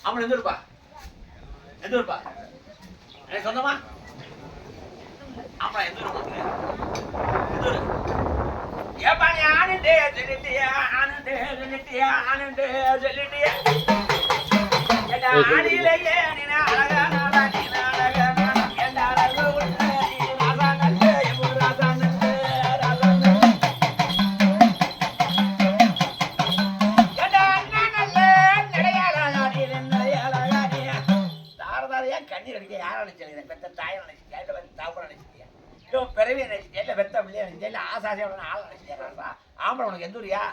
ஆமா எந்த ஊருப்பா? எந்த ஊருப்பா? எனக்கு சொந்தமா? ஆமா எந்த ஊரு உங்களுக்கு? எந்த ஊரு? ஏப்பா நீ ஆனந்தே சொல்லிட்டியா ஆனந்தே சொல்லிட்டியா ஆனந்தே சொல்லிட்டியா ஆடியிலேயே நீ அழகான கண்ணீர் அடிக்க யாரும் நினைச்சீங்க பெத்த தாயை நினைச்சிட்டியா தாப்ப நினைச்சிட்டியா இல்லை பிறவியை நினைச்சிட்டியா இல்லை பெத்த பிள்ளைய நினைச்சிட்டியா இல்லை ஆசாசியா ஆள் நினைச்சிட்டியா ஆம்பளை உனக்கு எந்த ஊரியா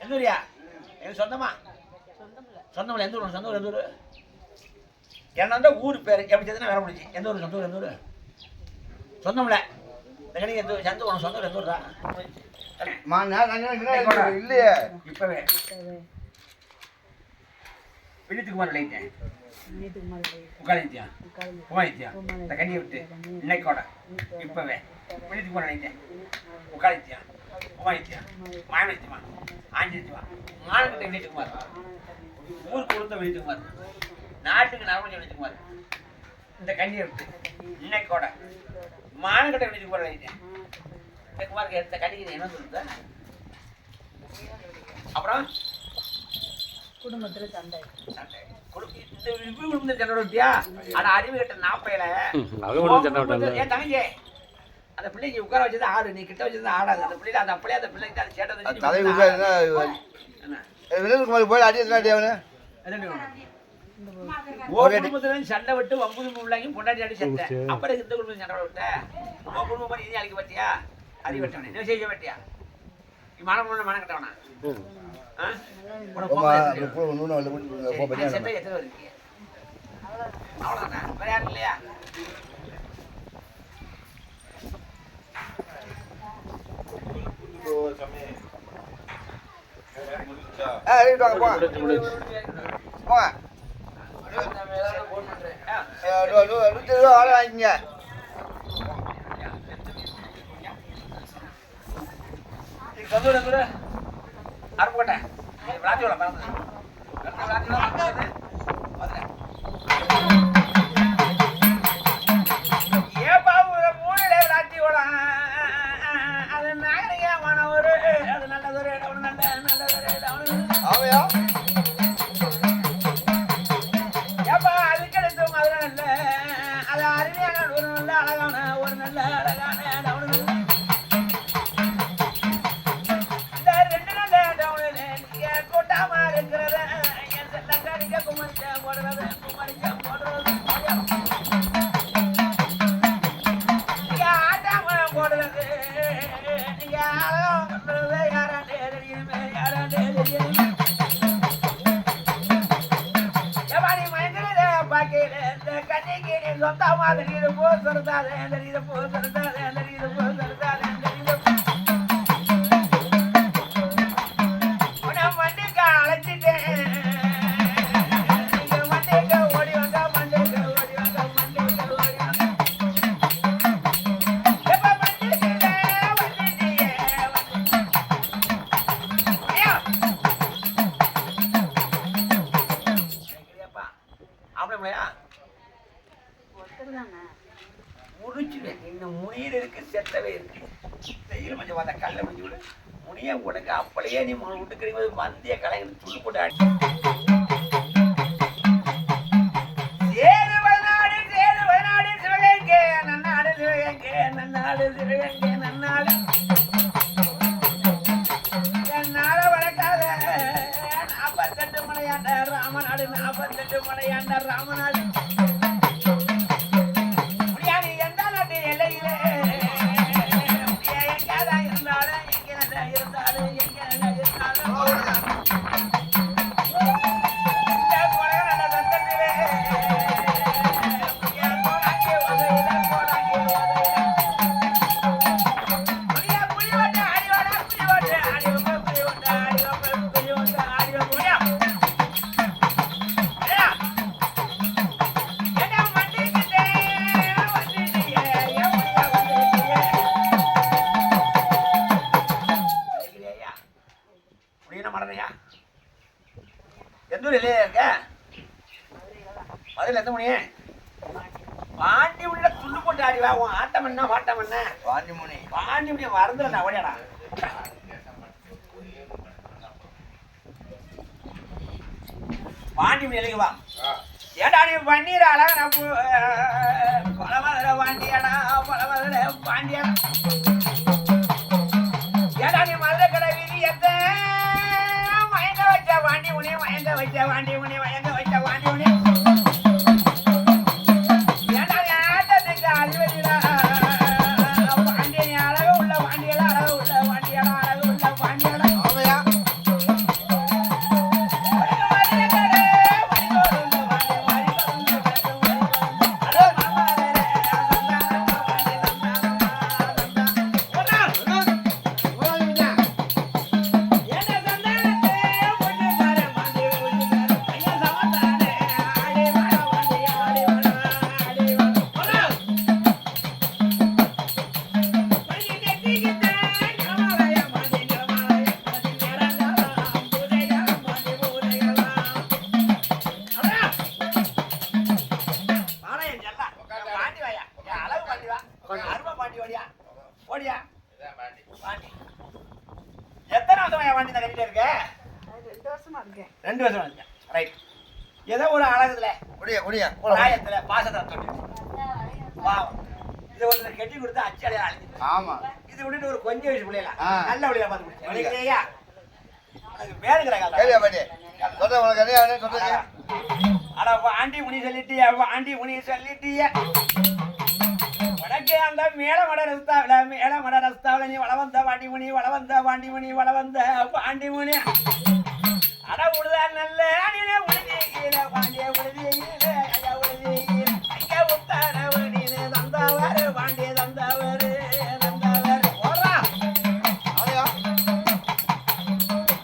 எந்த ஊரியா எனக்கு சொந்தமா சொந்தமில்ல எந்த ஊர் சொந்த ஊர் எந்த ஊர் என்ன வந்து ஊர் பேர் எப்படி சேர்த்துனா வேற முடிச்சு எந்த ஊர் சொந்த ஊர் எந்த ஊர் சொந்தமில்ல இந்த கணிக்கு எந்த சொந்த உனக்கு சொந்த ஊர் எந்த ஊர்டா இல்லையே இப்பவே விழித்துக்குமார் விளையிட்டேன் உட்காந்துத்தியா உமாதித்தியா இந்த கண்ணியை விட்டு இன்னைக்கோட இப்பவே விழித்துக்குமார் விளையிட்டேன் உட்காந்துத்தியா உமாதித்தியா மாயனத்தியமா ஆஞ்சித்தியமா மானக்கிட்ட விழித்துக்குமார் ஊருக்கு கொடுத்த விழித்துக்குமார் நாட்டுக்கு நரம்பு விழித்துக்குமார் இந்த கண்ணியை விட்டு இன்னைக்கோட மானக்கிட்ட விழித்துக்குமார் விளையிட்டேன் இந்த குமாருக்கு இந்த கண்ணிக்கு என்ன சொல்லுதா அப்புறம் குடும்பத்துல சண்டை சண்டை இந்த சண்டை விட்டியா ஆனா அறிவு கட்ட நாப்பையில என் தங்கச்சி அந்த பிள்ளைக்கு உட்கார வச்சது ஆடு நீ கிட்ட வச்சது ஆடாது அந்த பிள்ளைல அந்த அப்படியே அந்த பிள்ளைக்கு அது சேட்டை சண்டை விட்டு ஒன்பது உள்ளாங்கி பொண்டாட்டி அடி சண்டை அப்புறம் இந்த குடும்பம் சண்டை விட்ட உன் குடும்பம் மாதிரி இனி அழிக்க பத்தியா அறிவு வெட்டவனே என்ன செய்ய பத்தியா மனம் மனம் கட்டவனா அவ்வளவுதான் வேற யாரும் இல்லையா அருப்புக்கோட்டை விளாத்தியோட ஏப்பா ஒரு மூணுல விளாத்தியோட அது நாகரிகமான ஒரு அது நல்லதொரு இடம் நல்லதொரு இடம் ஏப்பா அதுக்கு எடுத்தவங்க அது நல்ல அது அருமையான ஒரு நல்ல அழகான ஒரு நல்ல அழகான இடம் சொந்த மாதிரி போ சொல்றாரு போ சொல்றாரு போ சொல்றாரு மண்டிக்க அழைச்சிட்டேன் மண்டிக்க ஓடி வந்தா மண்டிக்க ஓடி வந்தா மண்டிக்க ஓடி வந்தா அப்படியா முடிச்சுவேன் இன்னும் முனியில் இருக்கு செத்தவே இருக்கு வெயில் கொஞ்சம் பார்த்தா கல்ல முடிஞ்சு விடு முனிய உனக்கு அப்படியே நீ விட்டுக்கிறீங்க மந்திய கலைஞர் துள்ளு போட்டு ஆடி சேது வயநாடு சிவகங்கை நன்னாடு சிவகங்கை நன்னாடு சிவகங்கை நன்னாடு என்னால வளர்க்காத 48 மலையாண்ட ராமநாடு 48 மலையாண்ட ராமநாடு மதுரை எந்த மணி பாண்டி முனியில துள்ளு போட்டு ஆடிவா உன் ஆட்டம் என்ன பாட்டம் என்ன பாண்டி முனி மறந்துடா ஓடியாடா பாண்டி முனி எழுதி வா ஏடா நீ பன்னீர் அழகா பழமதுரை பாண்டியடா பழமதுரை பாண்டியடா ஏடா நீ மதுரை கடை வீதி எத்த மயங்க வச்ச பாண்டி முனி மயங்க வச்ச பாண்டி முனி மயங்க வச்ச பாண்டி முனி எத்தனை வருஷமா வண்டி கட்டிட்டு இருக்க 2 வருஷமா இருக்கேன் 2 வருஷமா இருக்கேன் ரைட் ஏதோ ஒரு அழகுல குடியா ராயத்துல பாசத்தை தொட்டு பாவம் இதை ஒருத்தர் கட்டி கொடுத்து அச்சாலையா அழிஞ்சு ஆமா இது விட்டுட்டு ஒரு கொஞ்சம் வயசு பிள்ளைல நல்ல வழியா பார்த்து முடிச்சேன் பேரு அட ஆண்டி முனி சொல்லிட்டியா ஆண்டி முனி சொல்லிட்டியா உனக்கு அந்த மேல மட ரஸ்தாவில நீ வளவந்த பாண்டி முனி வளவந்த பாண்டி முனி வளவந்த பாண்டி முனி அட உடுதா நல்ல அணிலே உடுதியில பாண்டிய உடுதியில ஐயா உடுதியில ஐயா உத்தானவர் நீனு தந்தவர் பாண்டிய தந்தவர் ஓடுறா அதையா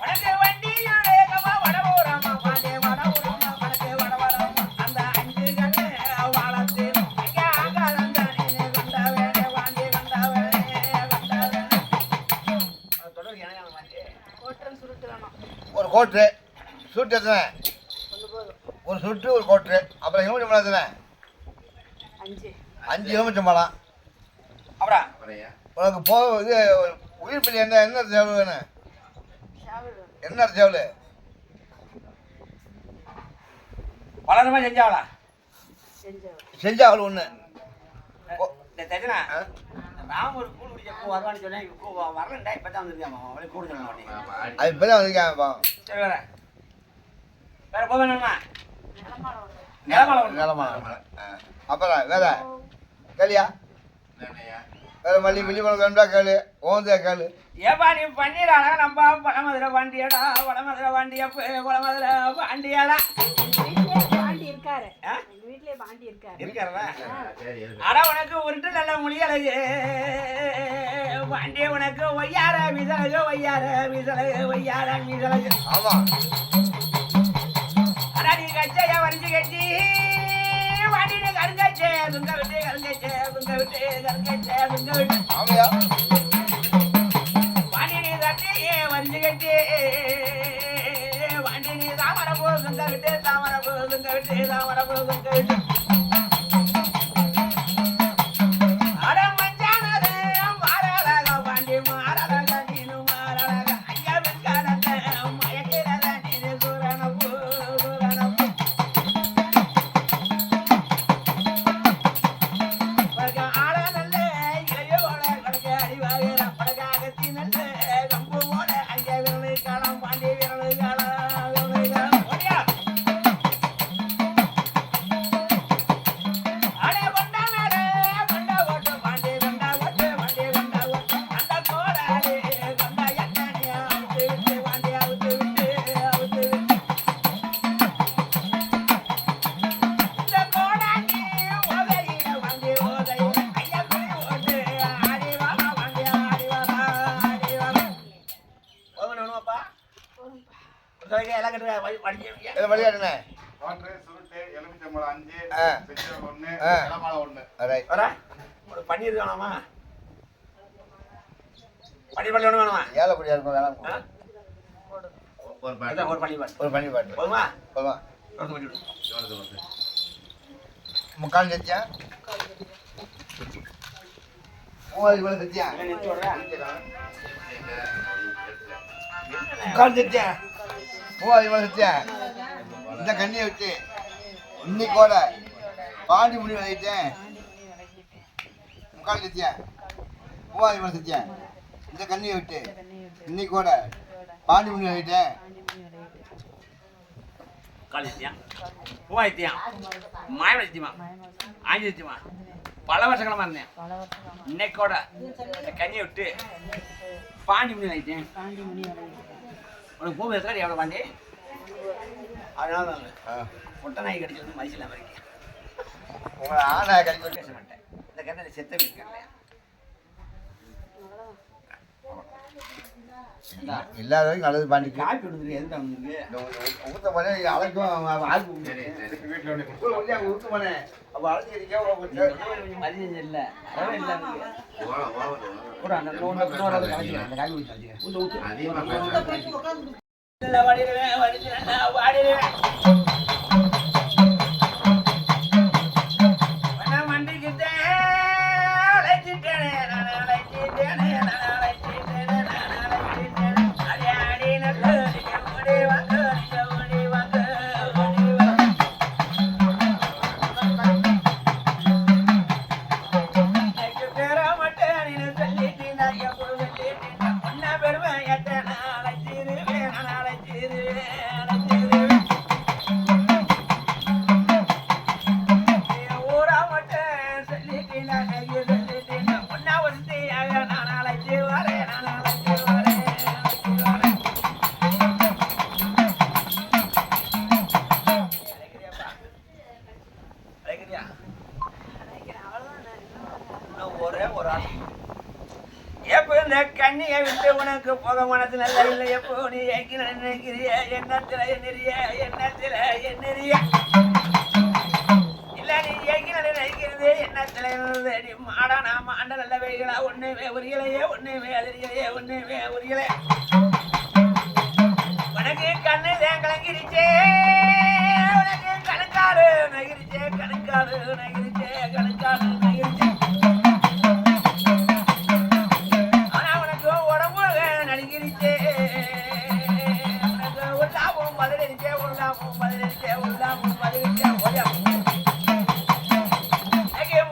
உனக்கு வண்டியோட கமா வடபூரமா பாண்டிய வடபூரமா உனக்கு வடவரமா அந்த 5 கண்ணு வாழத்து ஐயா ஆகாதந்த நீனு கண்டவரே பாண்டிய கண்டவரே தொடர் என்ன மாட்டே கோட்டன் சுருட்டுறானோ ஒரு கோட்டு சுட்டு எத்தனை ஒரு சுட்டு ஒரு கோட்டு அப்புறம் எலுமிச்சம்பழம் எத்தனை 5 எலுமிச்சம்பழம் அப்புறம் உனக்கு இது உயிர் பள்ளி என்ன சேவல் வேணும் என்ன சேவல் வளரமா செஞ்சாவளா செஞ்சாவல் ஒன்று ராமர் கூழ் குடிச்சப்போ வருவான்னு சொன்னேன் வரலண்டா இப்போ தான் வந்துருக்காமா அவளே கூழ் சொல்ல மாட்டேங்க அது இப்போ தான் வந்திருக்காங்கப்பா சரி வேற போவேணுமா நிலமலை அப்புறம் வேற கேளியா வேற மல்லி மில்லி வேண்டா கேளு ஓந்தே கேளு ஏப்பா நீ பண்ணிடாடா நம்ம வடமதுரை பாண்டியடா வடமதுரை பாண்டிய வடமதுரை பாண்டியடா பாண்டி இருக்காரு வீட்லயே பாண்டி இருக்காரா அட உனக்கு உருட்டு நல்ல மொழியழகு பாண்டிய உனக்கு ஒய்யார விசலகு ஒய்யார விசலகு ஆமா அட நீ கச்சையா வரிஞ்சு கட்டி வாண்டினு கருங்கச்சே துங்க விட்டு ஆமையா வாண்டினி தட்டி வரிஞ்சு கட்டி வாண்டினி தாமரப்பூ துங்க விட்டு அட மஞ்சானது மாறழகா பாண்டி மாறழகா நீனு மாறழகா ஐயா வெங்காரத்தை மயக்கிறத நீனு சூரணப்பூ ஆட நல்ல இளையோட கணக்கு அடிவாகிற படகாகத்தி நல்ல கம்பு போட ஐயா விரலு காலம் பாண்டி விரலு காலம் பன்னீர் வேணாமா பன்னீர் பள்ளி ஒன்று வேணுமா ஏழப்படியா இருக்கும் வேணாம் ஒரு பன்னீர் பாட்டு போதுமா முக்கால் சத்தியா மூவாதி மேல சத்தியா முக்கால் சத்தியா மூவாதி மேல சத்தியா இந்த கண்ணியை வச்சு இன்னைக்கோட பாண்டி முடி விளையிட்டேன் முக்கால் சத்தியா மூவாதி மேல சத்தியா இந்த கண்ணியை விட்டு இன்னைக்கோட பாண்டி முடி விளையிட்டேன் காலித்தியம் பூவாயத்தியம் மாயவளத்தியமா ஆஞ்சித்தியமா பல வருஷங்களமா இருந்தேன் இன்னைக்கோட இந்த கஞ்சியை விட்டு பாண்டி மணி ஆயிட்டேன் உனக்கு பூ பேசுறா எவ்வளோ பாண்டி அதனால தான் முட்டை நாய் கடிக்கிறது மதிச்சில மாதிரி உங்களை ஆனா கழிவு பேச மாட்டேன் இந்த கண்ணை செத்த இருக்கேன் இல்லாத வரைக்கும் நல்லது பாண்டிக்கு காப்பி விடுறது எந்த அவனுக்கு ஊத்த போனே அழைக்கும் ஆள் ஊத்த போனேன் அப்போ அழைச்சிருக்கேன் மதியம் இல்லை அறவே இல்லை கூட அந்த இன்னொரு கலைச்சிக்கிறேன் அந்த காப்பி ஊற்றி வச்சுக்கிறேன் வாடிடுவேன் வாடிடுவேன் கண்ணியை விட்டு உனக்கு போக மனசு நல்ல இல்லை எப்போ நீ நினைக்கிறிய எண்ணத்துல எண்ணத்துல என்னறிய இல்ல நீ நினைக்கிறது எண்ணத்துல நீ மாடா நாம அண்ட நல்ல வைகளா ஒண்ணுமே உரியலையே ஒண்ணுமே அதிரியலையே ஒண்ணுமே உரியலை உனக்கு கண்ணு கலங்கிருச்சே உனக்கு கணக்காடு நகிரிச்சே கணக்காடு நகிரிச்சே கணக்காடு நகிரிச்சே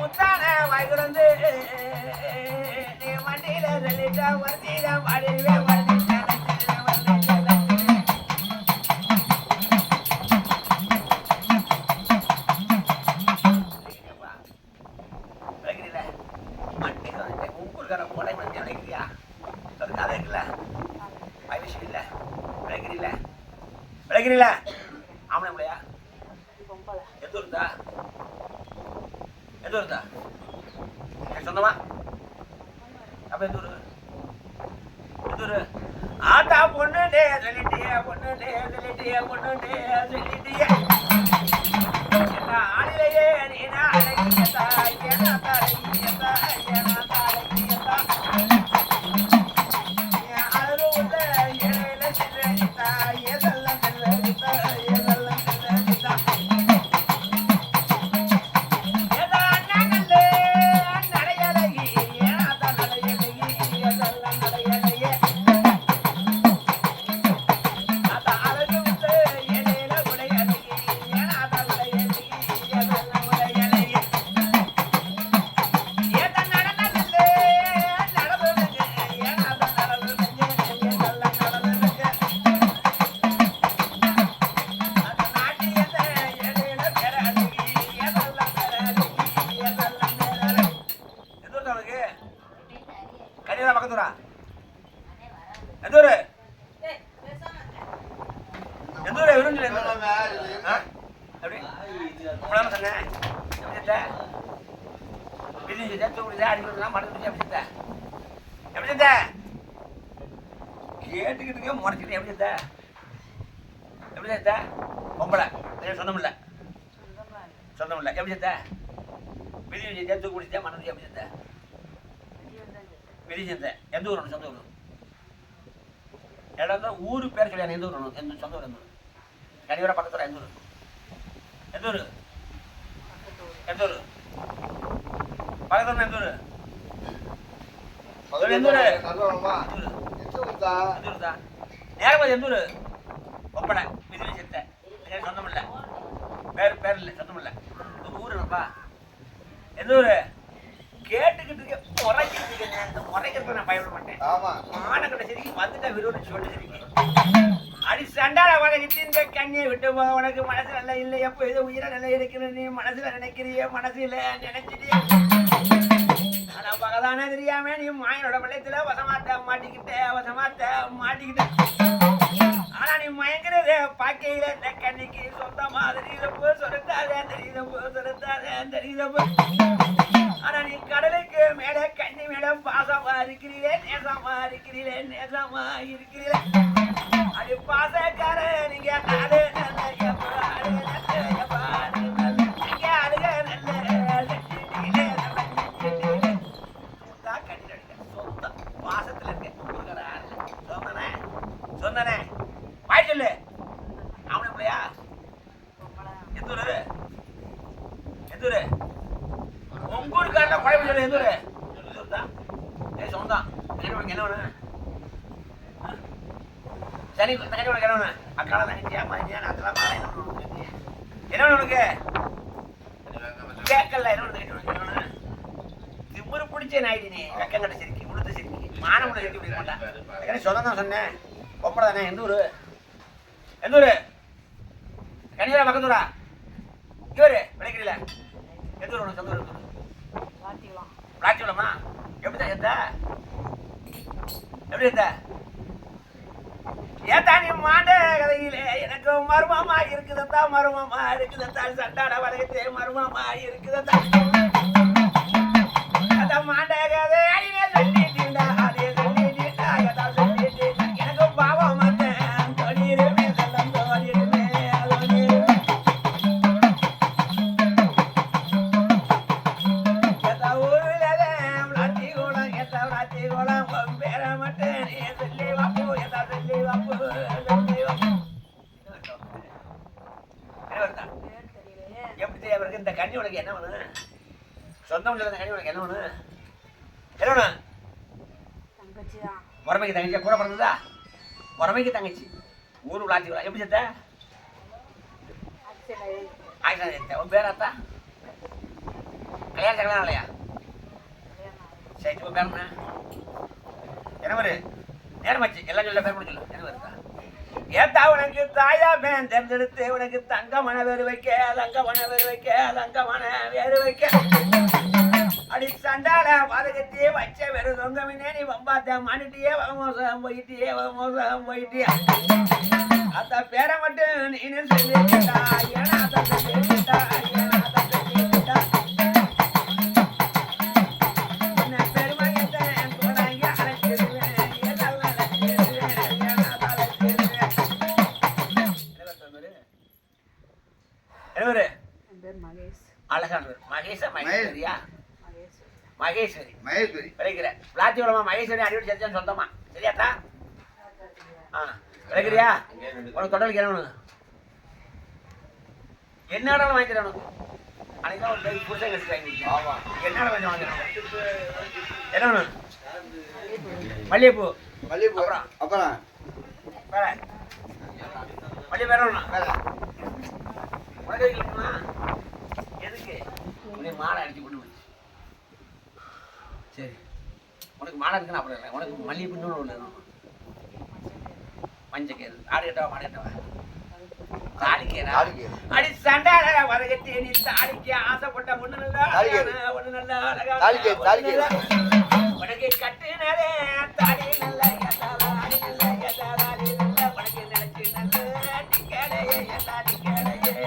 முத்தான வாய்குறந்து நீ மண்டியில சொல்லிட்டா வர்த்திடா பாடிடுவே ஊருக்கார போடை பண்ணி நினைக்கிறியா கதை இருக்குல்ல விஷயம் இல்லை விளைக்கிறீங்கள ஆமணை முடியா எந்த ஊருந்தா எந்த ஊருந்தா சொந்தமா அப்ப எந்த ஊரு எந்த ஊரு ஆட்டா பொண்ணுடே சொல்லிட்டிய பொண்ணுடே சொல்லிட்டிய ஆணிலையே நீனா அழகியதா ஏனா அழகியதா ஏனா அழகியதா பக்கத்தூரா எந்த ஊரு எந்த ஊரு விருந்தில் எப்படி உங்களாம சொன்னேன் எப்படி தூக்குடுதா அடிக்கிறதுலாம் மறந்துச்சு எப்படி கேட்டுக்கிட்டு முறைச்சிட்டு எப்படி எப்படி பொம்பளை சொந்தமில்லை எப்படி விதி தூக்கு பிடிச்சா மறந்துச்சு எப்படி விரிஞ்சந்த எந்த ஊர் சொந்த ஊர் இடம் தான் ஊரு பேர் கிடையாது எந்த ஊர் எந்த சொந்த ஊர் எந்த ஊர் கனிவர பக்கத்தில் எந்த ஊர் எந்த ஊரு? பக்கத்துல எந்த ஊரு? எந்த ஊரு? நல்லவனமா? எந்த ஊரு? எந்த ஊருதா? எந்த ஊருதா? நேரமா எந்த ஊரு? ஒப்படை விதிவி செத்த எனக்கு சொந்தம் இல்லை, பேர் இல்லை, சொந்தம் இல்லை. உங்க ஊரு என்னப்பா? எந்த ஊரு? கேட்டுக்கிட்டு இருக்க முறைக்கிட்டு இருக்கேங்க. இந்த முறைக்கிறப்ப நான் பயப்பட மாட்டேன். ஆமா. மானக்கட்ட சரிக்கு வந்துட்டா விரோதி சொல்லிட்டு சரிக்கு அடி சண்டால வளர்த்து இந்த கண்ணியை விட்டு போ. உனக்கு மனசு நல்லா இல்லை, எப்போ ஏதோ உயிரை நல்லா இருக்கிற நீ மனசுல நினைக்கிறிய, மனசுல நினைச்சிட்டிய. ஆனா பகதானே தெரியாம நீ மாயனோட வெள்ளத்துல வசமாத்த மாட்டிக்கிட்ட. ஆனா நீ மயங்கிறது பாக்கையில இந்த கண்ணிக்கு சொந்த மாதிரி தெரியுதப்போ. ஆனா நீ கடலுக்கு மேல கண்ணி மேல பாசமா இருக்கிறீரே, நேசமா இருக்கிறீரே. அது பாசக்கார நீங்க அழுக பாசத்துல இருக்க சொன்னனே வாய் சொல்லு. அவனை பிள்ளையா? எந்த ஊரு? உங்க ஊருக்காரன குழம்பு சொல்லு. எந்த ஊரு? சொந்தம். உனக்கு என்ன வேணும்? சரி தங்கச்சி உனக்கு என்ன வேணும்? அக்கால தங்கச்சியா மதியா அதெல்லாம் என்ன வேணும் உனக்கு? கேட்கல என்ன வேணும்? உனக்கு என்ன வேணும்? திமுரு பிடிச்ச நாயிடு நீ. வெக்கங்கட்ட சிரிக்கி உளுத்து சிரிக்கி மானம் உள்ள சிரிக்கி பிடிக்க மாட்டான். சொந்தம் தான் சொன்னேன். ஒப்படை தானே. எந்த ஊரு? கனிவரா பக்கத்தூரா? இவரு விளைக்கிறீல? எந்த ஊர்? உனக்கு சொந்த ஊர்? பிளாச்சிக்குளமா? எப்படி எத்த ஏத்தா நீ மாண்ட கதையிலே எனக்கு மர்மமா இருக்குதா சண்டாட வளையத்தே மர்மமா இருக்குதா மாண்ட கதை அடிவே சொல்லிட்டீண்டா அதே சொல்லிட்டீண்டா எதா சொல்லிட்டீண்டா எனக்கு பாவம் மாட்டேன் தொழிலுமே செல்லம் தொழிலுமே பேர மாட்டேன் சொல்லி வாப்பு எதா சொல்லி வாப்பு எப்படி தெரியாது இந்த கண்ணி உனக்கு என்ன வேணும்? சொந்தம் இல்லை. கண்ணி உனக்கு என்ன வேணும்? முறைமைக்கு தங்கச்சியா கூட பிறந்ததா? முறைமைக்கு தங்கச்சி ஊரு விளாச்சி எப்படி செத்த? ஆயிஷா செத்த. உன் பேர் அத்தா? கல்யாணம் இல்லையா? சரி உன் பேர் என்ன பேரு? நேரமாச்சு எல்லாம் சொல்ல பேர் முடிச்சு என்ன வருதா? ஏத்தா உனக்கு தாயா பேன் தேர்ந்தெடுத்து உனக்கு தங்கமான வேறு வைக்க அடி சண்டால பாதகத்தையே வச்ச வெறும் தொங்கமினே நீ வம்பாத்த மானிட்டியே மோசம் போயிட்டியா அத்த பேரை மட்டும் நீனு சொல்லிட்டா ஏன்னா அத சொல்லிட்டா மகேஸ்வரி பிளாத்தியோடமா மகேஸ்வரி அடியோடு சேர்த்து சொந்தமா சரியாத்தா? விளைக்கிறியா? உனக்கு தொட்டலுக்கு என்ன வேணும்? என்ன இடம் வாங்கிக்கிறேன் உனக்கு? அன்னைக்கு தான் ஒரு புருஷன் கட்சி வாங்கி என்ன இடம் கொஞ்சம் வாங்கிறேன்? என்ன வேணும்? மல்லிகைப்பூ அப்புறம் வேற மல்லிகை வேற வேணும் வேற உனக்கு வைக்கணும்னா எதுக்கு? உன்னை மாலை அடிச்சு கொண்டு போச்சு. சரி உனக்கு மாலை இருக்குன்னு அப்புறம் இல்லை. உனக்கு மல்லிகை பின்னு ஒன்று மஞ்சள் கேது ஆடு கட்டவா மாடு கட்டவா? தாலிக்கேரா? அடி சண்டால வரகட்டி நீ தாலிக்கு ஆசைப்பட்ட ஒண்ணு நல்லா அழகா உனக்கு கட்டுனதே தாலி நல்லா உனக்கு நினைச்சு நல்ல டிக்கடையே எல்லா டிக்கடையே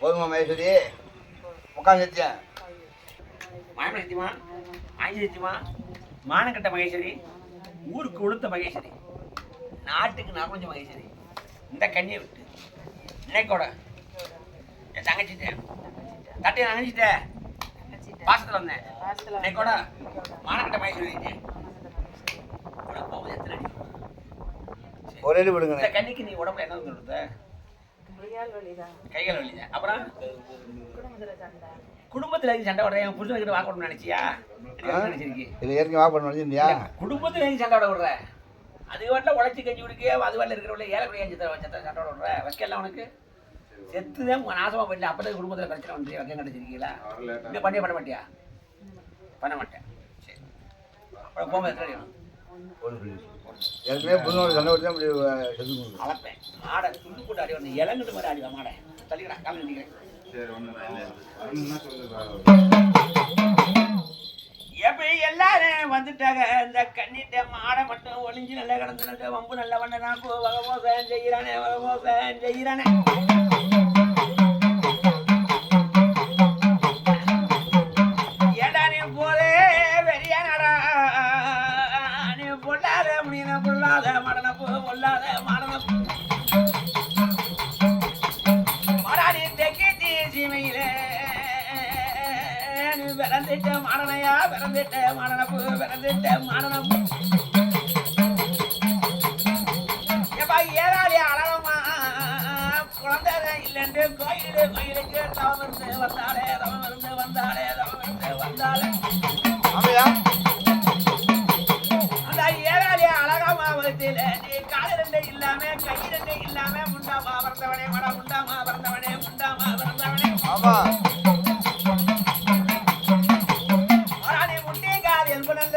போதுமா மகேஸ்வரி உட்காந்து சத்தியம் மாயம சத்தியமா ஆஞ்சி சத்தியமா மானக்கட்ட மகேஸ்வரி ஊருக்கு உளுத்த மகேஸ்வரி நாட்டுக்கு நான் கொஞ்சம் மகேஸ்வரி இந்த கண்ணியை விட்டு இன்னைக்கோட என் தங்கச்சிட்டேன் தட்டையை நனைச்சிட்டேன் பாசத்தில் வந்தேன் இன்னைக்கோட மானக்கட்ட மகேஸ்வரி போகுது எத்தனை அடி ஒரே விடுங்க இந்த கண்ணிக்கு நீ உடம்புல என்ன கொடுத்த கைகால் வலிதான் அப்புறம் குடும்பத்துல சண்டை விடுற என் புருஷன்கிட்ட வாக்கு விடணும்னு நினைச்சியா நினைச்சிருக்கி இது ஏற்கனவே வாக்கு பண்ண நினைச்சிருந்தியா குடும்பத்துல சண்டை விட விடுற அது வாட்டில் உழைச்சி கஞ்சி குடிக்க அது வாட்டில் இருக்கிறவங்கள ஏழை சண்டை விட விடுற வைக்கலாம் உனக்கு செத்துதான் நாசமா போயிடல அப்பதான் குடும்பத்துல பிரச்சனை வந்து வைக்க கிடைச்சிருக்கீங்களா இன்னும் பண்ண மாட்டியா பண்ண மாட்டேன் சரி அப்புறம் போகும்போது எத்தனை வேணும் ஏற்கனவே புதுநோடு சண்டை விட்டு தான் செத்து அளப்பேன் மாடை துண்டு போட்டு அடி ஒன்று இலங்கிட்டு மாதிரி அடிவா மாடை தள்ளிக்கிறா காலம் நினைக்கிறேன் எப்படி எல்லாரும் வந்துட்டாங்க இந்த கண்ணிட்ட மாடை மட்டும் ஒளிஞ்சு நல்லா கிடந்து வம்பு நல்ல வண்ணனா வகமோசம் செய்கிறானே வகமோசம் செய்கிறானே ஏடா நீ போதே வெறியானடா நீ பொல்லாத முடியின பொல்லாத மடனப்பு பொல்லாத மடனப்பு மடானி தெக்கி சீமையிலே நீ பிறந்துட்ட மாடனையா பிறந்துட்ட மாடனப்பு பிறந்துட்ட மாடனப்பு எப்பா ஏறாளி அழகமா குழந்தை இல்லைன்னு கோயிலுக்கு தவம் இருந்து வந்தாலே தவம் இருந்து வந்தாலே தவம் இருந்து வந்தாலே ஆமையா அந்த ஏறாளி அழகமா வகுத்தில நீ கால ரெண்டே இல்லாம கை ரெண்டே இல்லாம முண்டாமா பிறந்தவனே மட முண்டாமா பிறந்தவனே முண்டாமா பிறந்தவனே ஆமா மராணி முண்டே கால் எல்பு நல்ல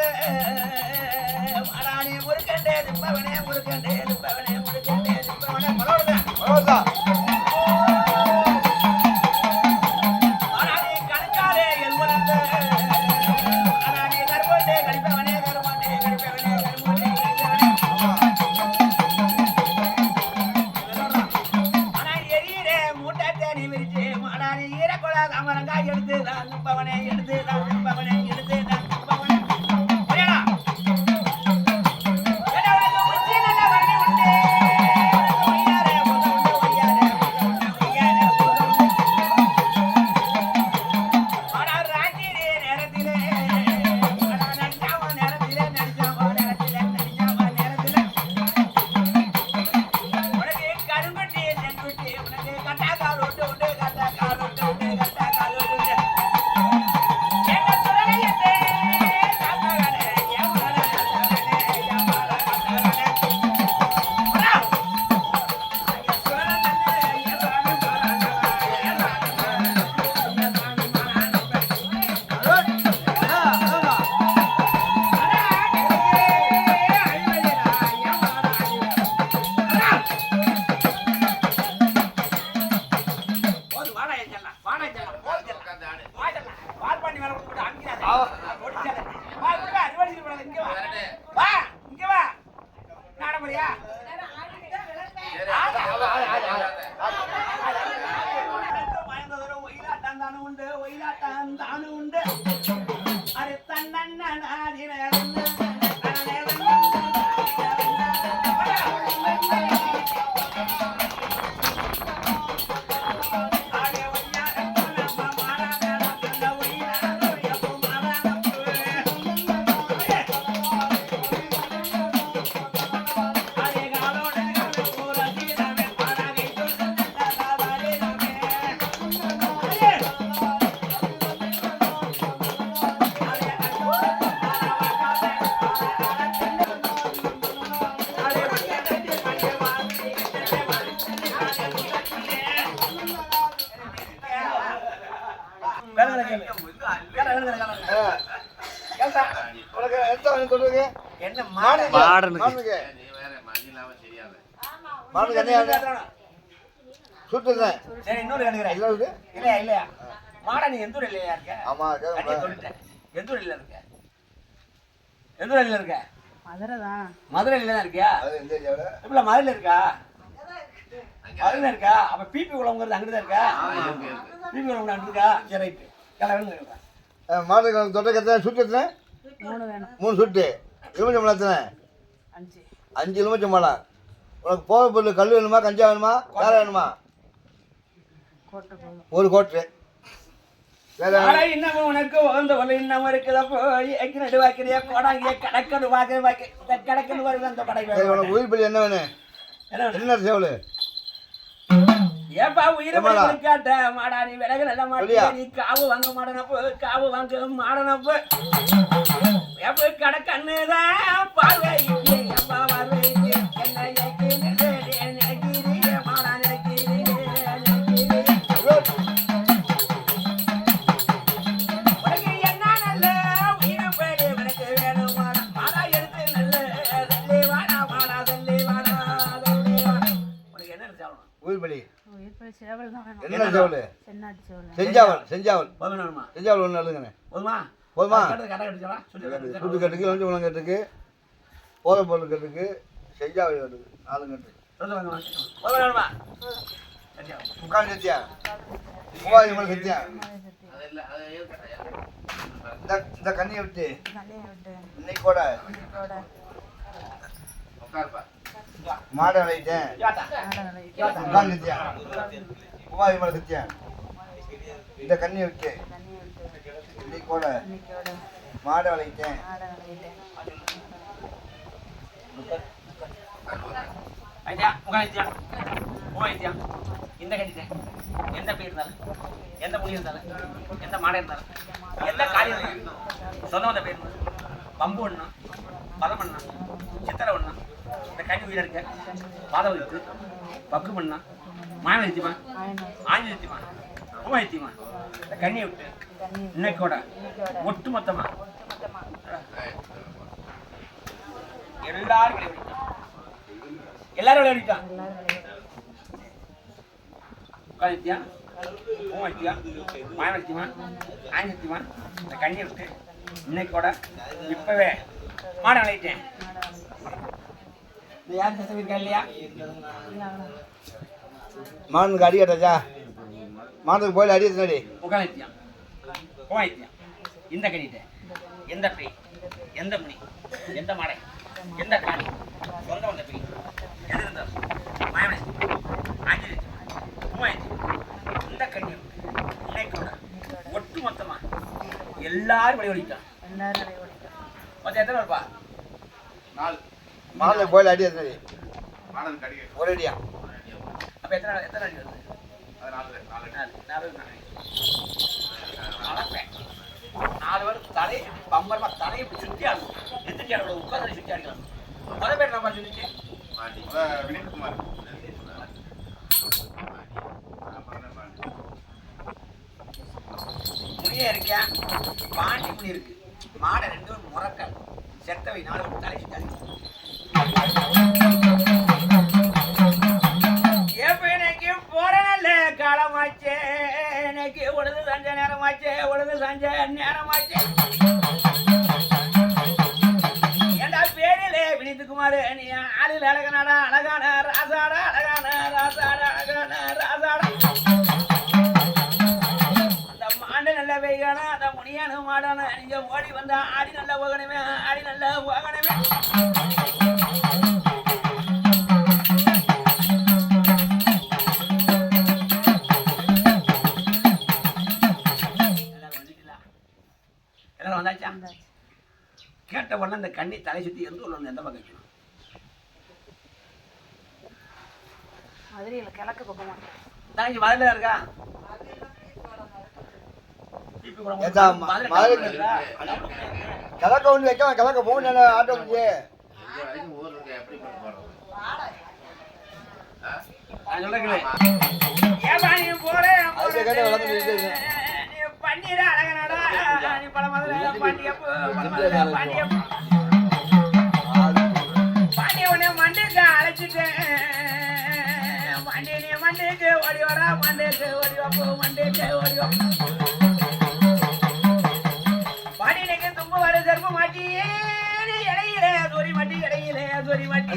மராணி முருகண்டே திப்பவனே முருகண்டே திப்பவனே முருகண்டே திப்பவனே மலோடுதான் பரவாயில்ல மராணி கணக்காலே எல்பு நல்ல மராணி கருப்பண்டே கடிப்பவனே கருமண்டே கடிப்பவனே கருமண்டே கடிப்பவனே ஆனா எரியிலே மூட்டை நீ விரிச்சு மடானி ஈரக்குழா தாமரங்கா எடுத்து தான் நம்பவனே எடுத்து தான் நம்பவனே எடுத்து தான் நம்பவனே ஒரேடா ஏடா உனக்கு உச்சி நல்ல வரணி உண்டு ஒய்யாரே போத உண்டு ஒய்யாரே போத ஆனா ராத்திரி நேரத்திலே ஆனா நடிச்சாம நேரத்திலே நடிச்சாம நேரத்திலே நடிச்சாம நேரத்திலே உனக்கு கருங்குட்டி செங்குட்டி உனக்கு கட்டாக்கால் உண்டு உண்டு கட்டாக்கால் உண்டு உண்டு கட்டாக்கால் உண்டு உண்டு என்ன சுரணையத்தே காத்தாகனே ஏமால காத்தாகனே ஏமால காத்தாகனே வரா சுரணையத்தே ஏமால போது வாடா ஏஞ்சலாம் வாடா ஏஞ்சலாம் போது வாடா வால் பண்ணி மேல போட்டு அங்கிராத ஓடிச்சாத வா இங்க ரிவர்ஸ் பண்ணாத இங்க வா வா இங்க வா நாடமரியா ஒயிலாட்டம் தானு உண்டு ஒயிலாட்டம் தானு உண்டு அरे தன்னன்ன நாதினே உனக்கு எந்த சொல்லுங்க என்ன மாடுக்கு என்ன சுட்டுறேன் சரி இன்னொரு கணக்குறேன் இல்ல இல்லையா இல்லையா மாடா நீ எந்த ஊர் இல்லையா இருக்க ஆமா கண்ணியை சொல்லிட்டேன் எந்த ஊர் இல்ல இருக்க எந்த ஊர் இல்ல இருக்க மதுரை தான். மதுரையில தான் இருக்கியா அது எந்த ஏரியாவில் இப்ப மதுரையில இருக்கா அதுல இருக்கா? அப்ப பிபி குளம்ங்கிறது அங்கிட்டு இருக்கா? பிபி குளம் அங்கிட்டு இருக்கா? சரி ரைட். மாட்டுக்கு தொட்டை கத்த சுட்டு எத்தனை? 3 வேணும். 3 சுட்டு. எலுமிச்சம்பழம் எத்தனை? 5. 5 எலுமிச்சம்பழம். உனக்கு போக பொருள் கல் வேணுமா, கஞ்சா வேணுமா, வேற வேணுமா? கோட்டை போதும். 1 கோட்டு. வேற இன்னமும் உனக்கு உகந்த ஒன்று இன்னமும் இருக்குதப்போ எக்கினடு வாக்கிறியா கோடாங்கிய கடக்கண்டு வாக்க கடக்கண்டு வருது அந்த கடை உனக்கு உயிர் பலி என்ன வேணும்? என்ன சேவல்? ஏப்பா உயிரை காட்ட மாடா நீ விலகு நல்ல மாட்டியா நீ காவு வாங்க மாடனப்போ காவு வாங்க மாடனப்போ எப்ப கடக்கண்ணுதான் பார்வை எப்பா பார்வை என்ன மாடா உனக்கு என்ன நல்ல உயிரை பேடி உனக்கு வேணும் மாடா மாடா எடுத்து நல்ல தள்ளி வாடா மாடா தள்ளி வாடா உனக்கு என்ன சாப்பிடணும்? உயிர் பலி சேவல் தான் வேணும். என்ன சேவல்? சென்னாட்டு சேவல். செஞ்சாவல் ஒன்று எழுதுங்கண்ணே. போதுமா? சுட்டு கட்டுக்கு எலுமிச்சம்பழம் கட்டுக்கு போதை பொருள் கட்டுக்கு செஞ்சாவல் கட்டுக்கு 4 கட்டு. உட்காந்து சத்தியா மூவாயிரம் மணி சத்தியா இந்த கண்ணியை விட்டு இன்னைக்கு கூட மாடை விளையிட்டேன். உட்காந்து சத்தியா மூவாயிரம் மணி சத்தியா இந்த கண்ணியை விட்டு இன்னைக்கு கூட மாடை விளையிட்டேன். இந்த கட்டிட்டேன் எந்த பேர் இருந்தாலும் எந்த மொழி இருந்தாலும் எந்த மாடை இருந்தாலும் எந்த காரியம் இருந்தாலும் சொந்த வந்த பேர் பம்பு ஒண்ணா பதம் பண்ணா சித்திரை ஒண்ணா இந்த கனி உயிரை இருக்க பாதம் வைத்து பக்கு பண்ணா மாயம் நிறுத்திமா ஆஞ்சு நிறுத்திமா பூமா நிறுத்திமா இந்த கண்ணியை விட்டு இன்னைக்கோட ஒட்டு மொத்தமா எல்லாரும் விளையாடிட்டான் உட்காந்துத்தியா பூமாத்தியா மாயத்தியமா ஆஞ்சத்தியமா இந்த கண்ணியை விட்டு இன்னைக்கோட இப்பவே மாட விளையிட்டேன். யார் இருக்கா இல்லையா? மானுக்கு அடி கட்டாச்சா? மானுக்கு போயில அடி எத்தனை? உட்காந்துத்தியா பூமாத்தியா இந்த கண்ணிட்ட எந்த பெய் எந்த மணி எந்த மாடை எந்த காணி சொந்த வந்த பெய் எது இருந்தாலும் மாயவனை ஆஞ்சு பூமாத்தி இந்த கண்ணி இன்னைக்கோட ஒட்டு மொத்தமா எல்லாரும் வழிவழிட்டான். மொத்தம் எத்தனை இருப்பா? 4. மானுக்கு போயில அடி எத்தனை? ஒரு அடியா? அப்ப எத்தனை அடி வருது? 4 பேர் தலை பம்பரமா தலையை இப்படி சுற்றி ஆடும் எதிர்த்தி ஆடக்கூடாது உட்காந்து சுற்றி ஆடிக்கலாம். முதல் பேர் நம்ம சொல்லிச்சு முனியே இருக்கியா பாண்டி முனி இருக்கு மாடை 2 முறக்கால் செத்தவை 4 தலை சுற்றி ஆடிக்கலாம். எனக்கு போறேன்ல காலமாச்சே எனக்கு உழுது சஞ்ச நேரமாச்சே உழுது சஞ்ச நேரமாச்சே ஏண்டா பேரிலே வினித்துக்குமாரு நீ ஆளில் அழகனாடா அழகான ராசாடா அழகான ராசாடா அழகான ராசாடா அந்த மாண்டு நல்ல வெய்கான அந்த முனியான மாடான நீங்க ஓடி வந்தா ஆடி நல்ல போகணுமே ஆடி நல்ல போகணுமே. வந்தாச்சா கேட்ட உடனே அந்த கண்ணி தலை சுத்தி எந்த ஊர்ல எந்த பக்கம் வைக்கணும்? மதுரையில கிழக்கு பக்கமா தங்கச்சி மதுரையில இருக்கா? கிழக்க ஒன்று வைக்க கிழக்க போக ஆட்டோ பன்னீர் அழகனடா நீ பல பாண்டிய உடனே மண்டைக்கு அழைச்சிட்டேன் மண்டி நீ மண்டைக்கு ஓடி வரா மண்டைக்கு ஓடி வாப்போ மண்டைக்கு ஓடி வா பாண்டியனுக்கு தும்பு வர செருப்பு மாட்டி இடையில சொரி மாட்டி இடையில சொரி மாட்டி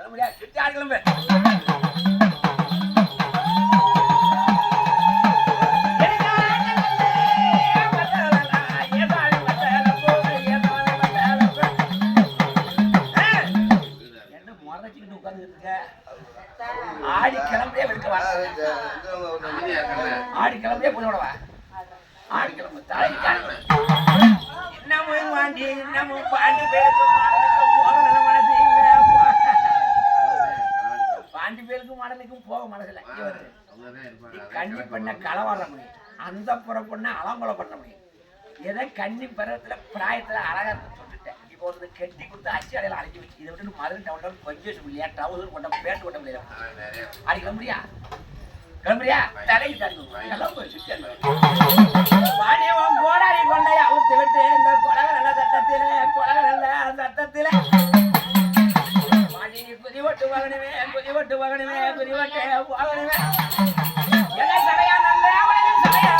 கிளம்புறியா சுத்தி ஆடு கிளம்பு ஆடி கிளம்பியே வெளுக்க வா ஆடி கிளம்பியே புண்ணோடவா ஆடி கிளம்பு தலைக்கு இன்னமும் வாண்டி இன்னமும் பாண்டி பேருக்கு போக மனசு இல்ல பாண்டி பேருக்கும் மாடனுக்கும் போக மனசுல கண்ணி பண்ண களவாட முடியும் அந்த புற பொண்ண அலங்கொலை பண்ண முடியும் எதை கண்ணி பருவத்துல பிராயத்துல அழகா சொல்லிட்டேன் இப்போ வந்து கெட்டி கொடுத்து அச்சு அடையில அழைச்சி வச்சு இதை விட்டு மதுரை டவுன் கொஞ்சம் சொல்லியா டவுசர் கொண்ட பேட்டு கொண்ட முடியாது அடி கிளம்புறியா கிளம்புறியா தலைக்கு தரணும் கிளம்பு மானியம் கோடாரி கொண்டையா ஊத்து விட்டு இந்த கொலக நல்ல சத்தத்தில மாடி குதி ஓட்டு வாங்கணுமே குதி ஓட்டு வாங்கணுமே குதி ஓட்டு வாங்கணுமே எல்லாம் சடையா நல்ல சடையா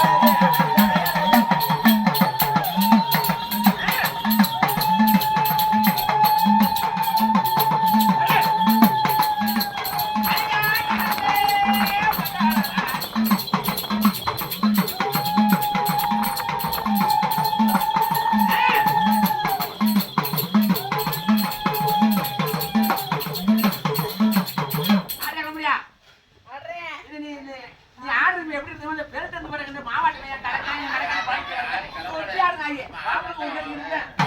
மாவாட்டில